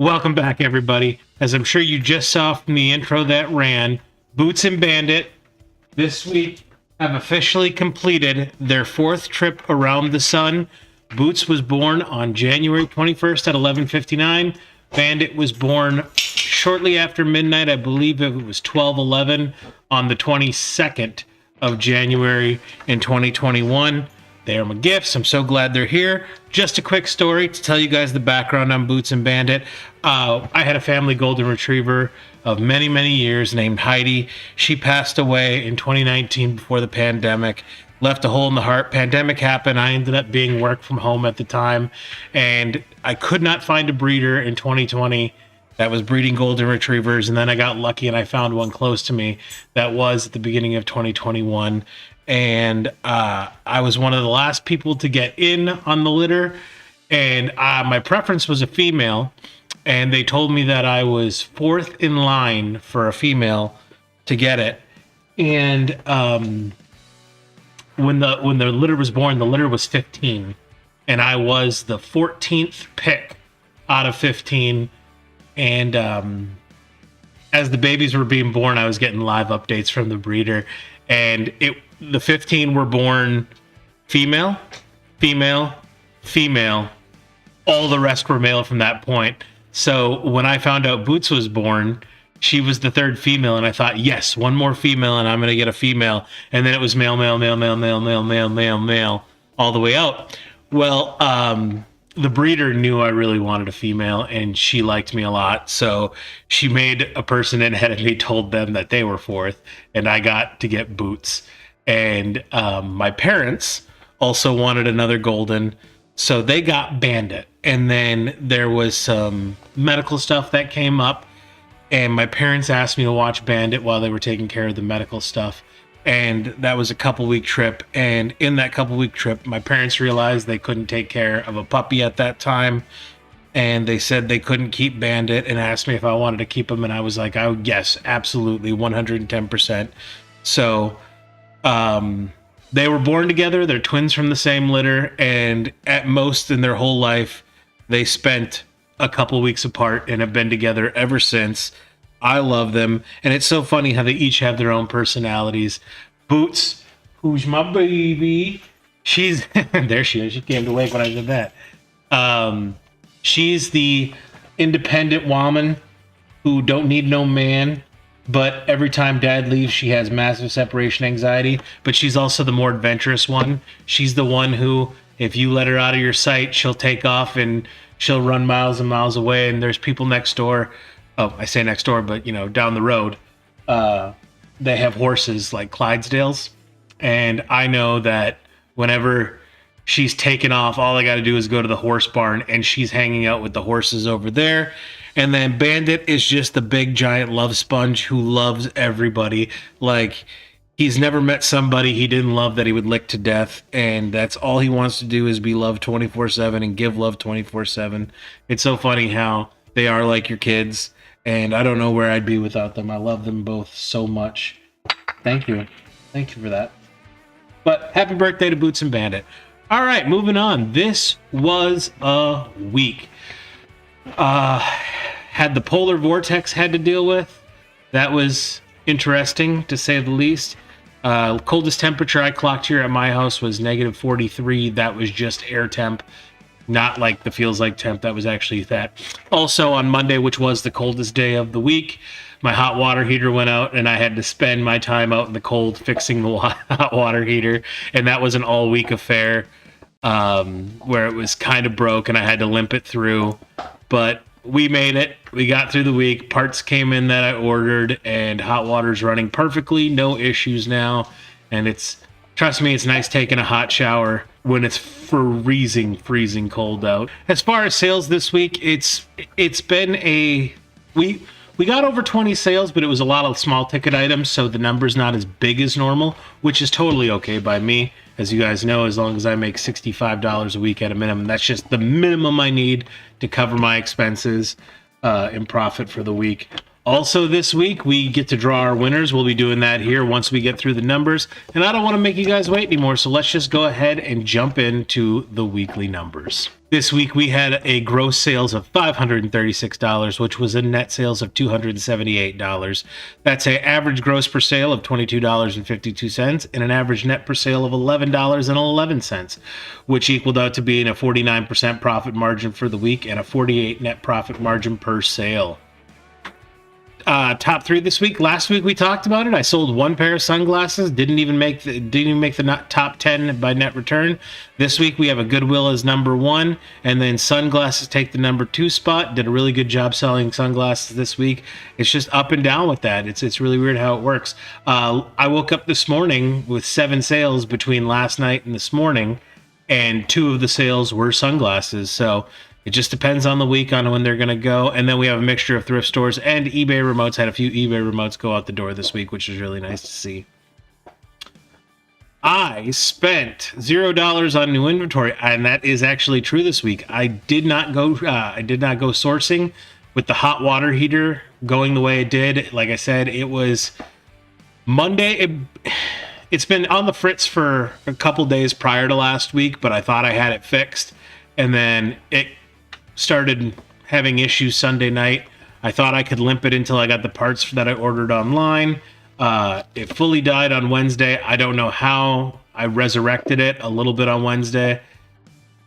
Welcome back, everybody. As I'm sure you just saw from the intro that ran, Boots and Bandit this week have officially completed their fourth trip around the sun. Boots was born on January 21st at 11:59. Bandit was born shortly after midnight. I believe it was 12:11 on the 22nd of January in 2021. They are my gifts. I'm so glad they're here. Just a quick story to tell you guys the background on Boots and Bandit. I had a family golden retriever of many, many years named Heidi. She passed away in 2019 before the pandemic. Left a hole in the heart. Pandemic happened. I ended up being work from home at the time, and I could not find a breeder in 2020 that was breeding golden retrievers. And then I got lucky and I found one close to me that was at the beginning of 2021. And I was one of the last people to get in on the litter. And my preference was a female. And they told me that I was fourth in line for a female to get it. And when the litter was born, the litter was 15. And I was the 14th pick out of 15. And as the babies were being born, I was getting live updates from the breeder. And the 15 were born female, female, female. All the rest were male from that point. So when I found out Boots was born, she was the third female, and I thought, yes, one more female, and I'm going to get a female. And then it was male, male, male, male, male, male, male, male, male, all the way out. Well, the breeder knew I really wanted a female, and she liked me a lot. So she made a person in ahead of me, told them that they were fourth, and I got to get Boots. And my parents also wanted another golden, so they got Bandit. And then there was some medical stuff that came up, and my parents asked me to watch Bandit while they were taking care of the medical stuff. And that was a couple-week trip. And in that couple-week trip, my parents realized they couldn't take care of a puppy at that time. And they said they couldn't keep Bandit and asked me if I wanted to keep him. And I was like, oh, yes, absolutely, 110%. So they were born together. They're twins from the same litter. And at most in their whole life, they spent a couple weeks apart and have been together ever since. I love them. And it's so funny how they each have their own personalities. Boots, who's my baby, she's there she is. She came to wake when I said that. She's the independent woman who don't need no man, but every time dad leaves, she has massive separation anxiety. But she's also the more adventurous one. She's the one who, if you let her out of your sight, she'll take off and she'll run miles and miles away. And there's people next door. Oh, I say next door, but down the road, they have horses like Clydesdales. And I know that whenever she's taken off, all I got to do is go to the horse barn and she's hanging out with the horses over there. And then Bandit is just the big giant love sponge who loves everybody. Like, he's never met somebody he didn't love that he would lick to death. And that's all he wants to do is be loved 24/7 and give love 24/7. It's so funny how they are like your kids. And I don't know where I'd be without them. I love them both so much. Thank you. Thank you for that. But happy birthday to Boots and Bandit. All right, moving on. This was a week. Had the polar vortex had to deal with. That was interesting, to say the least. Coldest temperature I clocked here at my house was -43. That was just air temp. Not like the feels like temp, that was actually that. Also on Monday, which was the coldest day of the week, my hot water heater went out and I had to spend my time out in the cold fixing the hot water heater. And that was an all week affair where it was kind of broke and I had to limp it through. But we made it. We got through the week. Parts came in that I ordered and hot water's running perfectly. No issues now. And trust me, it's nice taking a hot shower when it's freezing cold out. As far as sales this week, it's been we got over 20 sales, but it was a lot of small ticket items, so the number's not as big as normal, which is totally okay by me. As you guys know, as long as I make $65 a week at a minimum, that's just the minimum I need to cover my expenses in profit for the week. Also this week, we get to draw our winners. We'll be doing that here once we get through the numbers. And I don't want to make you guys wait anymore, so let's just go ahead and jump into the weekly numbers. This week, we had a gross sales of $536, which was a net sales of $278. That's an average gross per sale of $22.52 and an average net per sale of $11.11, which equaled out to being a 49% profit margin for the week and a 48% net profit margin per sale. Top three this week. Last week we talked about it. I sold one pair of sunglasses. Didn't even make the top 10 by net return. This week we have a Goodwill as number 1, and then sunglasses take the number 2 spot. Did a really good job selling sunglasses this week. It's just up and down with that. It's really weird how it works. I woke up this morning with 7 sales between last night and this morning, and 2 of the sales were sunglasses. So it just depends on the week on when they're going to go. And then we have a mixture of thrift stores and eBay remotes. Had a few eBay remotes go out the door this week, which is really nice to see. I spent $0 on new inventory, and that is actually true this week. I did not go sourcing with the hot water heater going the way it did. Like I said, it was Monday. It's been on the fritz for a couple days prior to last week, but I thought I had it fixed, and then it started having issues Sunday night. I thought I could limp it until I got the parts that I ordered online. It fully died on Wednesday. I don't know how. I resurrected it a little bit on Wednesday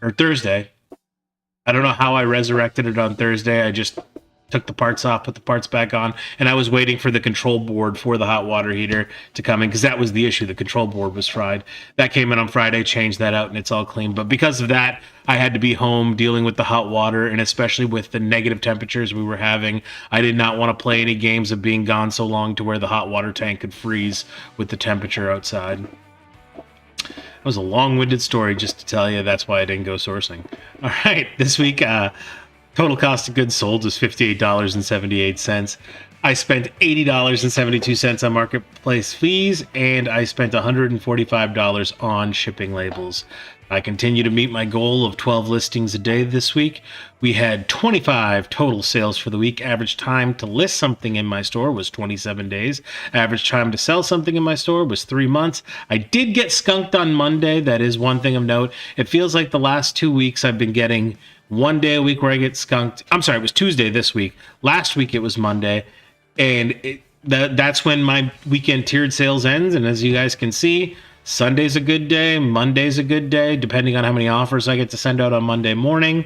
or Thursday. I don't know how I resurrected it on Thursday. I just took the parts off, put the parts back on, and I was waiting for the control board for the hot water heater to come in, because that was the issue. The control board was fried. That came in on Friday, changed that out, and it's all clean. But because of that, I had to be home dealing with the hot water, and especially with the negative temperatures we were having, I did not want to play any games of being gone so long to where the hot water tank could freeze with the temperature outside. That was a long-winded story just to tell you that's why I didn't go sourcing. All right, this week, total cost of goods sold was $58.78. I spent $80.72 on marketplace fees, and I spent $145 on shipping labels. I continue to meet my goal of 12 listings a day this week. We had 25 total sales for the week. Average time to list something in my store was 27 days. Average time to sell something in my store was 3 months. I did get skunked on Monday. That is one thing of note. It feels like the last 2 weeks I've been getting one day a week where I get skunked. I'm sorry, it was Tuesday this week. Last week it was Monday. And that's when my weekend tiered sales ends. And as you guys can see, Sunday's a good day, Monday's a good day, depending on how many offers I get to send out on Monday morning.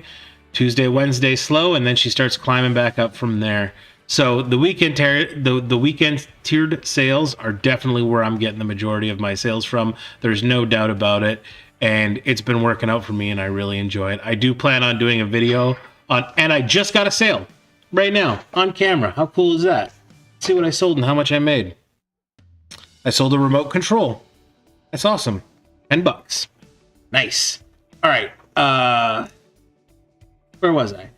Tuesday, Wednesday, slow, and then she starts climbing back up from there. So the weekend tiered sales are definitely where I'm getting the majority of my sales from. There's no doubt about it, and it's been working out for me, and I really enjoy it. I do plan on doing a video on, and I just got a sale right now on camera. How cool is that? Let's see what I sold and how much I made. I sold a remote control. That's awesome. $10. Nice. All right. Where was I?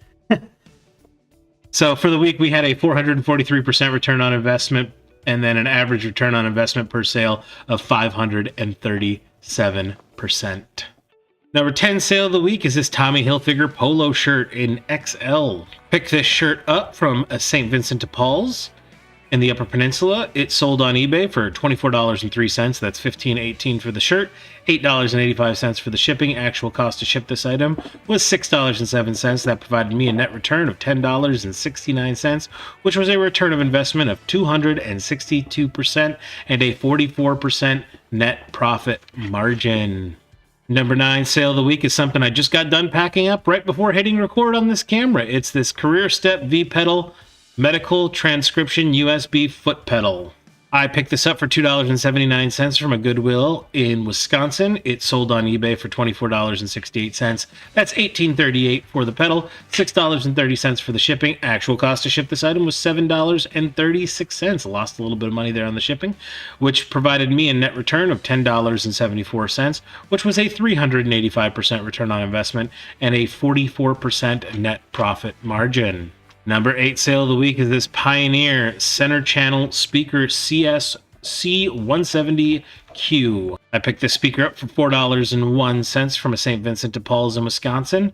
So for the week, we had a 443% return on investment, and then an average return on investment per sale of 537%. Number 10 sale of the week is this Tommy Hilfiger polo shirt in XL. Picked this shirt up from St. Vincent de Paul's in the Upper Peninsula. It sold on eBay for $24.03. That's $15.18 for the shirt, $8.85 for the shipping. Actual cost to ship this item was $6.07. That provided me a net return of $10.69, which was a return of investment of 262% and a 44% net profit margin. Number 9 sale of the week is something I just got done packing up right before hitting record on this camera. It's this Career Step V-Pedal Medical Transcription USB foot pedal. I picked this up for $2.79 from a Goodwill in Wisconsin. It sold on eBay for $24.68. That's $18.38 for the pedal, $6.30 for the shipping. Actual cost to ship this item was $7.36. Lost a little bit of money there on the shipping, which provided me a net return of $10.74, which was a 385% return on investment and a 44% net profit margin. Number 8 sale of the week is this Pioneer Center Channel Speaker CS170Q. I picked this speaker up for $4.01 from a St. Vincent de Paul's in Wisconsin.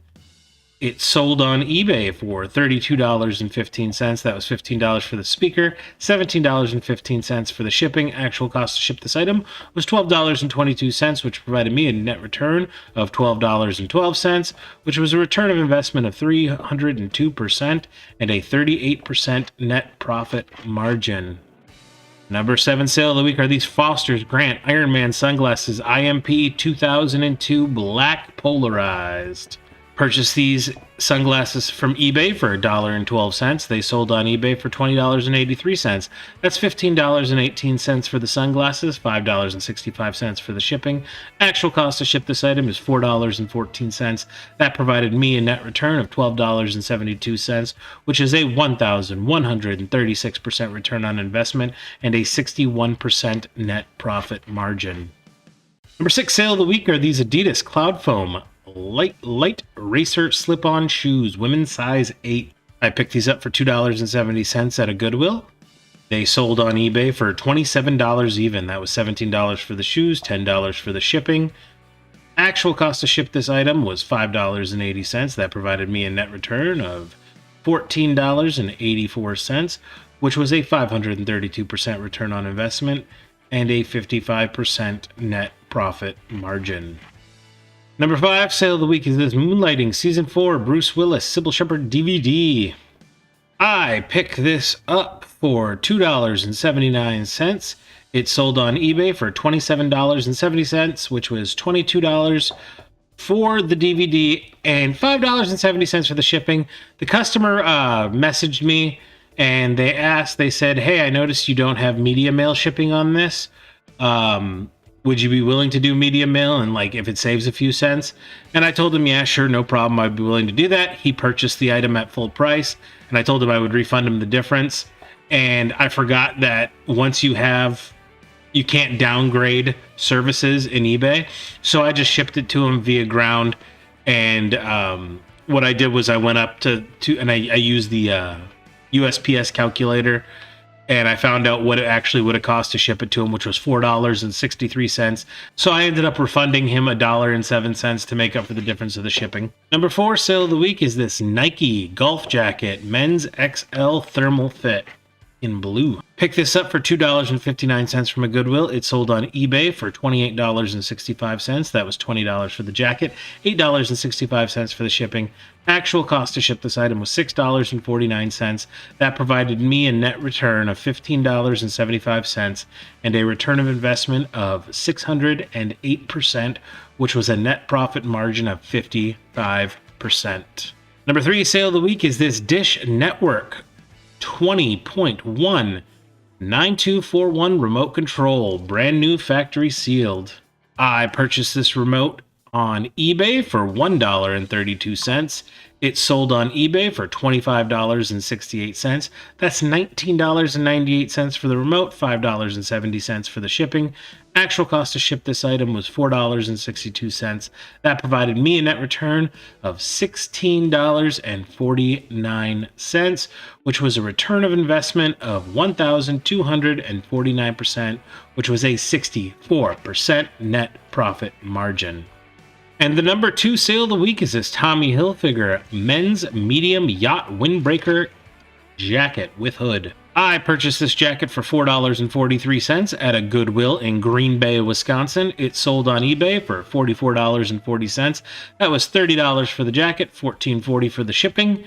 it sold on eBay for $32.15. That was $15 for the speaker, $17.15 for the shipping. Actual cost to ship this item was $12.22, which provided me a net return of $12.12, which was a return of investment of 302% and a 38% net profit margin. Number 7 sale of the week are these Foster's Grant Ironman sunglasses IMP 2002 black polarized. Purchased these sunglasses from eBay for $1.12. They sold on eBay for $20.83. That's $15.18 for the sunglasses, $5.65 for the shipping. Actual cost to ship this item is $4.14. That provided me a net return of $12.72, which is a 1,136% return on investment and a 61% net profit margin. Number 6 sale of the week are these Adidas Cloud Foam light racer slip-on shoes, women's size 8. I picked these up for $2.70 at a Goodwill. They sold on eBay for $27 even. That was $17 for the shoes, $10 for the shipping. Actual cost to ship this item was $5.80. That provided me a net return of $14.84, which was a 532% return on investment and a 55% net profit margin. Number 5 sale of the week is this Moonlighting Season 4 Bruce Willis Sybil Shepherd DVD. I picked this up for $2.79. It sold on eBay for $27.70, which was $22 for the DVD and $5.70 for the shipping. The customer messaged me and they said, "Hey, I noticed you don't have media mail shipping on this. Would you be willing to do media mail and like if it saves a few cents?" And I told him, yeah, sure, no problem. I'd be willing to do that. He purchased the item at full price and I told him I would refund him the difference. And I forgot that once you can't downgrade services in eBay. So I just shipped it to him via ground. And what I did was I went up to and I used the USPS calculator. And I found out what it actually would have cost to ship it to him, which was $4.63. So I ended up refunding him $1.07 to make up for the difference of the shipping. Number 4 sale of the week is this Nike golf jacket, men's XL thermal fit in blue. Picked this up for $2.59 from a Goodwill. It sold on eBay for $28.65. That was $20 for the jacket, $8.65 for the shipping. Actual cost to ship this item was $6.49. That provided me a net return of $15.75 and a return of investment of 608%, which was a net profit margin of 55%. Number 3 sale of the week is this Dish Network 20.1 9241 remote control, brand new factory sealed. I purchased this remote on eBay for $1.32. It sold on eBay for $25.68. That's $19.98 for the remote, $5.70 for the shipping. Actual cost to ship this item was $4.62. That provided me a net return of $16.49, which was a return of investment of 1,249%, which was a 64% net profit margin. And the number 2 sale of the week is this Tommy Hilfiger men's medium yacht windbreaker jacket with hood. I purchased this jacket for $4.43 at a Goodwill in Green Bay, Wisconsin. It sold on eBay for $44.40. That was $30 for the jacket, $14.40 for the shipping.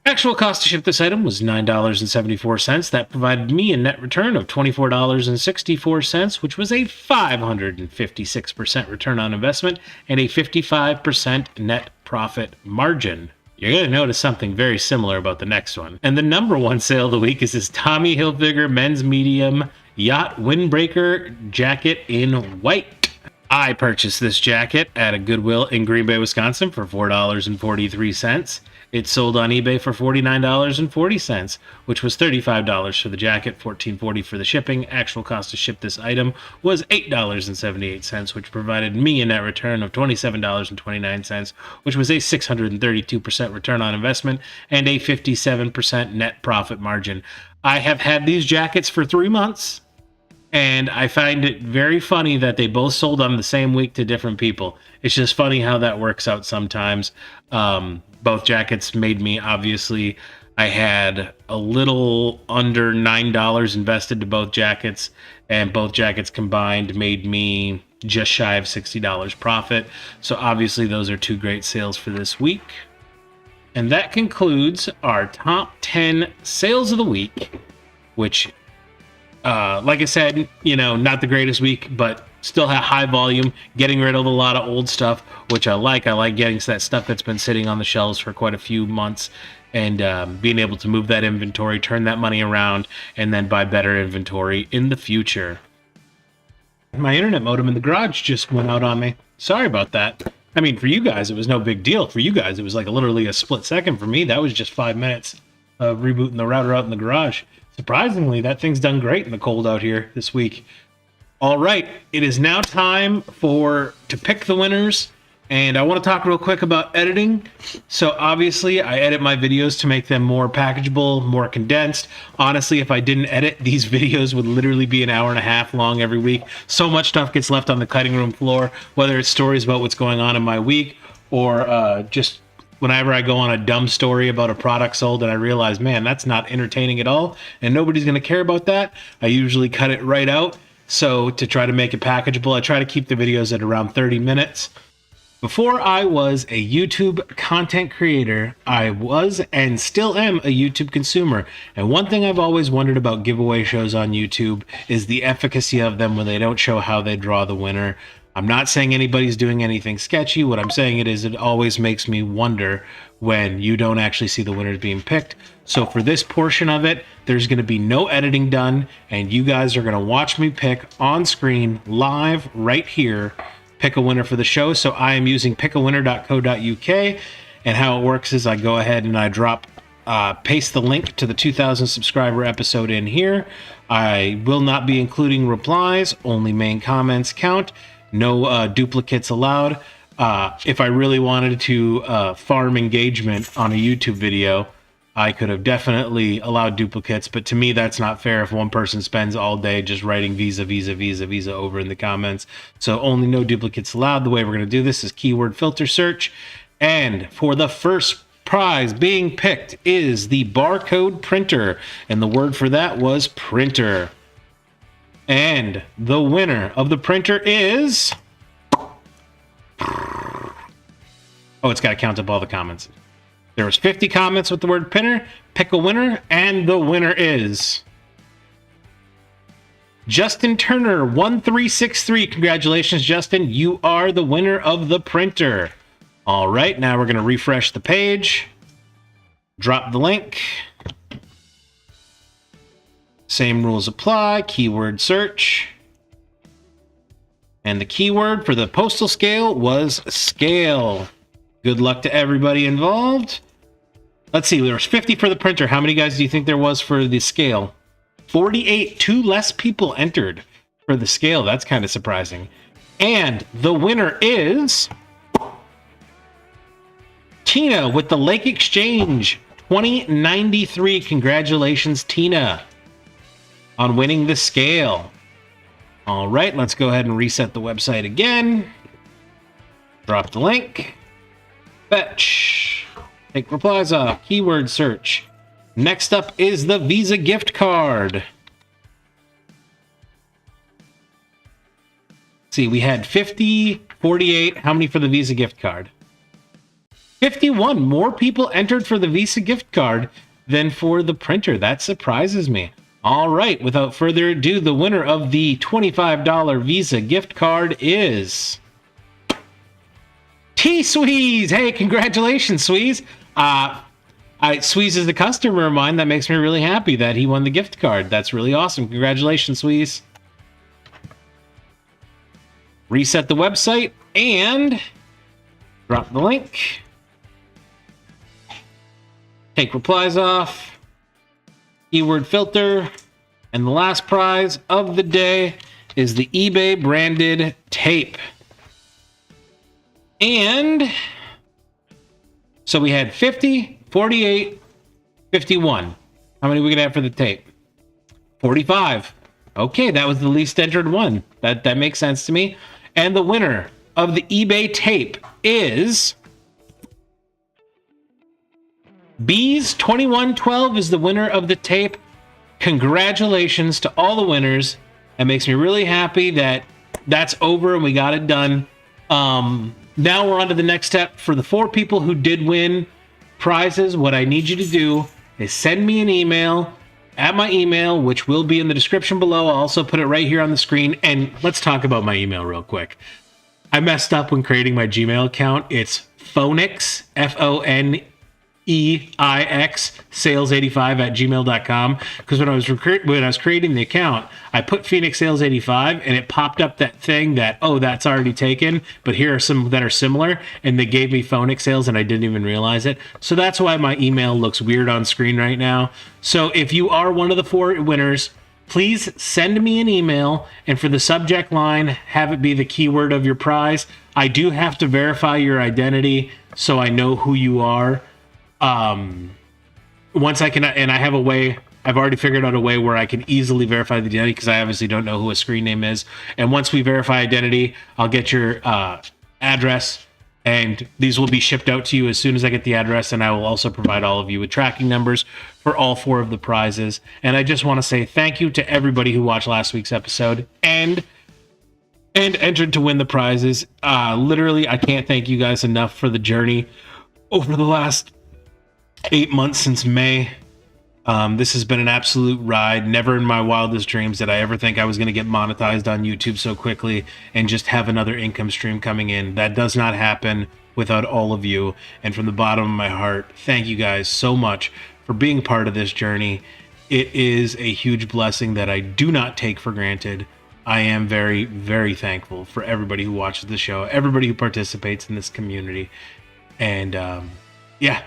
Actual cost to ship this item was $9.74. That provided me a net return of $24.64, which was a 556% return on investment and a 55% net profit margin. You're going to notice something very similar about the next one. And the number 1 sale of the week is this Tommy Hilfiger men's medium yacht windbreaker jacket in white. I purchased this jacket at a Goodwill in Green Bay, Wisconsin for $4.43. It sold on eBay for $49.40, which was $35 for the jacket, $14.40 for the shipping. Actual cost to ship this item was $8.78, which provided me a net return of $27.29, which was a 632% return on investment and a 57% net profit margin. I have had these jackets for 3 months. And I find it very funny that they both sold on the same week to different people. It's just funny how that works out sometimes. Both jackets made me, obviously, I had a little under $9 invested to both jackets, and both jackets combined made me just shy of $60 profit. So obviously those are two great sales for this week. And that concludes our top 10 sales of the week, which like I said, not the greatest week, but still have high volume, getting rid of a lot of old stuff, which I like. I like getting that stuff that's been sitting on the shelves for quite a few months and being able to move that inventory, turn that money around, and then buy better inventory in the future. My internet modem in the garage just went out on me. Sorry about that. I mean, for you guys, it was no big deal. For you guys, it was like literally a split second. For me, that was just 5 minutes of rebooting the router out in the garage. Surprisingly, that thing's done great in the cold out here this week. All right, it is now time to pick the winners, and I want to talk real quick about editing. So obviously, I edit my videos to make them more packageable, more condensed. Honestly, if I didn't edit, these videos would literally be an hour and a half long every week. So much stuff gets left on the cutting room floor, whether it's stories about what's going on in my week or just whenever I go on a dumb story about a product sold and I realize, man, that's not entertaining at all and nobody's going to care about that, I usually cut it right out. So to try to make it packageable, I try to keep the videos at around 30 minutes. Before I was a YouTube content creator, I was and still am a YouTube consumer. And one thing I've always wondered about giveaway shows on YouTube is the efficacy of them when they don't show how they draw the winner. I'm not saying anybody's doing anything sketchy. What I'm saying it always makes me wonder when you don't actually see the winners being picked. So for this portion of it, there's going to be no editing done, and you guys are going to watch me pick on screen live right here, pick a winner for the show. So I am using pickawinner.co.uk, and how it works is I go ahead and I paste the link to the 2,000 subscriber episode in here. I will not be including replies, only main comments count. No duplicates allowed. If I really wanted to farm engagement on a YouTube video, I could have definitely allowed duplicates, but to me that's not fair if one person spends all day just writing visa over in the comments. So only no duplicates allowed. The way we're going to do this is keyword filter search. And for the first prize being picked is the barcode printer, and the word for that was printer. And the winner of the printer is... Oh, it's got to count up all the comments. There was 50 comments with the word printer. Pick a winner, and the winner is... Justin Turner, 1363. Congratulations, Justin. You are the winner of the printer. All right, now we're going to refresh the page. Drop the link. Same rules apply. Keyword search. And the keyword for the postal scale was scale. Good luck to everybody involved. Let's see, there was 50 for the printer. How many guys do you think there was for the scale? 48. 2 less people entered for the scale. That's kind of surprising. And the winner is... Tina with the Lake Exchange, 2093. Congratulations, Tina, on winning the scale. All right, let's go ahead and reset the website again. Drop the link. Fetch. Take replies off. Keyword search. Next up is the Visa gift card. Let's see, we had 50, 48. How many for the Visa gift card? 51. More people entered for the Visa gift card than for the printer. That surprises me. All right, without further ado, the winner of the $25 Visa gift card is... T-Sweeze! Hey, congratulations, Sweeze! Sweeze is a customer of mine. That makes me really happy that he won the gift card. That's really awesome. Congratulations, Sweeze. Reset the website and drop the link. Take replies off. Keyword filter. And the last prize of the day is the eBay branded tape. And so we had 50, 48, 51. How many are we going to have for the tape? 45. Okay, that was the least entered one. That makes sense to me. And the winner of the eBay tape is Bees 2112 is the winner of the tape. Congratulations to all the winners. That makes me really happy that that's over and we got it done. Now we're on to the next step. For the 4 people who did win prizes, what I need you to do is send me an email at my email, which will be in the description below. I'll also put it right here on the screen. And let's talk about my email real quick. I messed up when creating my Gmail account. It's Phonix, Phoneix, sales85@gmail.com. Because when I was creating the account, I put Phoenix Sales 85 and it popped up that thing that, oh, that's already taken, but here are some that are similar, and they gave me Phonix Sales and I didn't even realize it. So that's why my email looks weird on screen right now. So if you are one of the 4 winners, please send me an email, and for the subject line, have it be the keyword of your prize. I do have to verify your identity so I know who you are. Once I can, and I have a way, I've already figured out a way where I can easily verify the identity, because I obviously don't know who a screen name is. And once we verify identity, I'll get your address, and these will be shipped out to you as soon as I get the address. And I will also provide all of you with tracking numbers for all 4 of the prizes. And I just want to say thank you to everybody who watched last week's episode and entered to win the prizes. Literally, I can't thank you guys enough for the journey over the last 8 months since May. This has been an absolute ride. Never in my wildest dreams did I ever think I was going to get monetized on YouTube so quickly and just have another income stream coming in. That does not happen without all of you. And from the bottom of my heart, thank you guys so much for being part of this journey. It is a huge blessing that I do not take for granted. I am very, very thankful for everybody who watches the show, everybody who participates in this community. And yeah,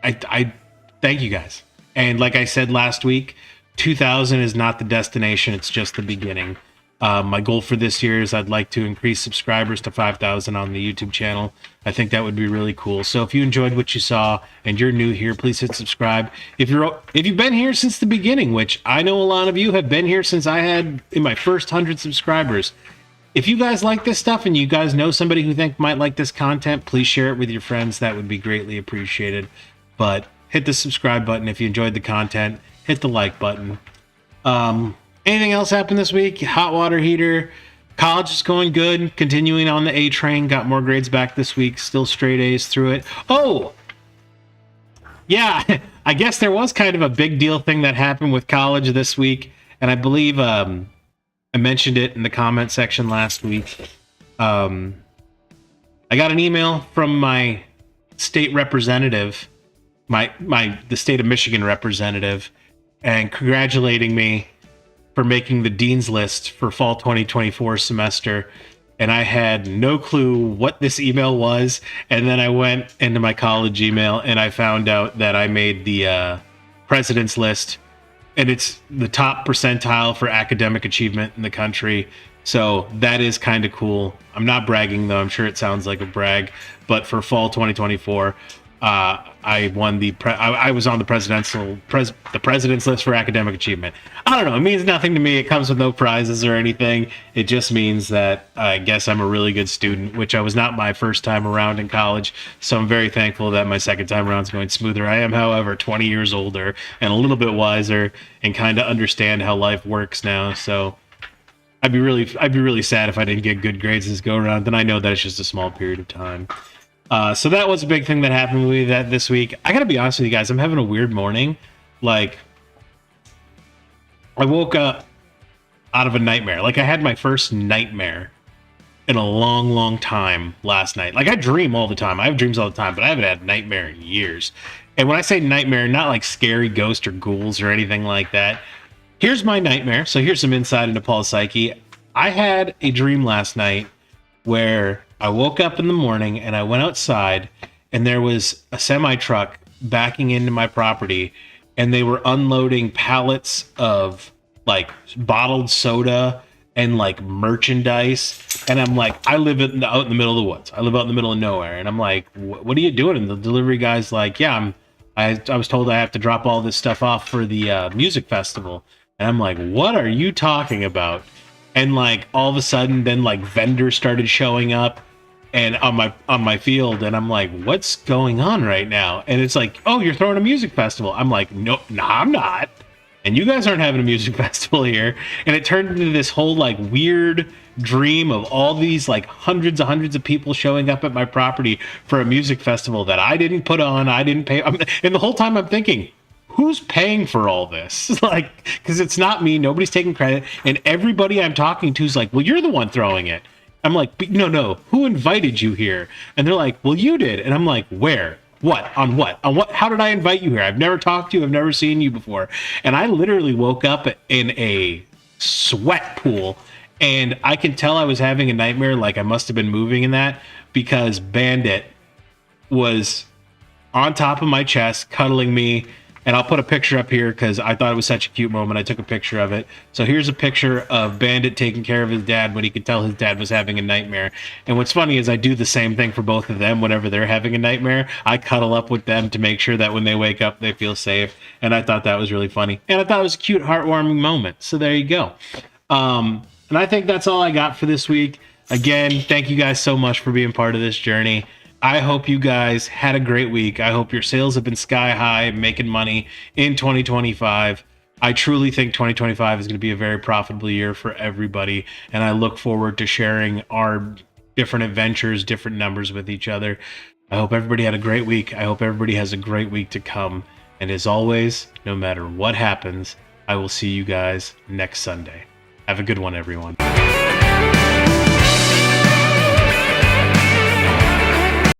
I thank you guys. And like I said last week, 2,000 is not the destination. It's just the beginning. My goal for this year is I'd like to increase subscribers to 5,000 on the YouTube channel. I think that would be really cool. So if you enjoyed what you saw and you're new here, please hit subscribe. If you've been here since the beginning, which I know a lot of you have been here since I had in my first 100 subscribers. If you guys like this stuff and you guys know somebody who might like this content, please share it with your friends. That would be greatly appreciated. But hit the subscribe button if you enjoyed the content. Hit the like button. Anything else happened this week? Hot water heater. College is going good. Continuing on the A train. Got more grades back this week. Still straight A's through it. Oh! Yeah, I guess there was kind of a big deal thing that happened with college this week. And I believe I mentioned it in the comment section last week. I got an email from my state representative, the state of Michigan representative, and congratulating me for making the dean's list for fall 2024 semester. And I had no clue what this email was. And then I went into my college email and I found out that I made the president's list, and it's the top percentile for academic achievement in the country. So that is kind of cool. I'm not bragging though. I'm sure it sounds like a brag, but for fall 2024, I won I was on the president's list for academic achievement. I don't know. It means nothing to me. It comes with no prizes or anything. It just means that I guess I'm a really good student, which I was not my first time around in college. So I'm very thankful that my second time around is going smoother. I am, however, 20 years older and a little bit wiser and kind of understand how life works now. So I'd be really sad if I didn't get good grades this go around. Then I know that it's just a small period of time. So that was a big thing that happened with me this week. I gotta be honest with you guys, I'm having a weird morning. Like, I woke up out of a nightmare. Like, I had my first nightmare in a long, long time last night. Like, I dream all the time. I have dreams all the time, but I haven't had a nightmare in years. And when I say nightmare, not like scary ghosts or ghouls or anything like that. Here's my nightmare. So here's some insight into Paul's psyche. I had a dream last night where I woke up in the morning and I went outside and there was a semi truck backing into my property and they were unloading pallets of like bottled soda and like merchandise. And I'm like, I live out in the middle of the woods. I live out in the middle of nowhere. And I'm like, what are you doing? And the delivery guy's like, yeah, I was told I have to drop all this stuff off for the music festival. And I'm like, what are you talking about? And like all of a sudden, then like vendors started showing up and on my field, and I'm like, what's going on right now? And it's like, oh, you're throwing a music festival. I'm like, no, nah, I'm not. And you guys aren't having a music festival here. And it turned into this whole like weird dream of all these like hundreds of people showing up at my property for a music festival that I didn't put on. I didn't pay. And the whole time I'm thinking, who's paying for all this? Like, because it's not me. Nobody's taking credit. And everybody I'm talking to is like, well, you're the one throwing it. I'm like, but no. Who invited you here? And they're like, well, you did. And I'm like, where? What? On what? On what? How did I invite you here? I've never talked to you. I've never seen you before. And I literally woke up in a sweat pool, and I can tell I was having a nightmare. Like I must have been moving in that, because Bandit was on top of my chest, cuddling me. And I'll put a picture up here because I thought it was such a cute moment. I took a picture of it. So here's a picture of Bandit taking care of his dad when he could tell his dad was having a nightmare. And what's funny is I do the same thing for both of them whenever they're having a nightmare. I cuddle up with them to make sure that when they wake up, they feel safe. And I thought that was really funny. And I thought it was a cute, heartwarming moment. So there you go. And I think that's all I got for this week. Again, thank you guys so much for being part of this journey. I hope you guys had a great week. I hope your sales have been sky high, making money in 2025. I truly think 2025 is going to be a very profitable year for everybody, and I look forward to sharing our different adventures, different numbers with each other. I hope everybody had a great week. I hope everybody has a great week to come. And as always, no matter what happens, I will see you guys next Sunday. Have a good one, everyone.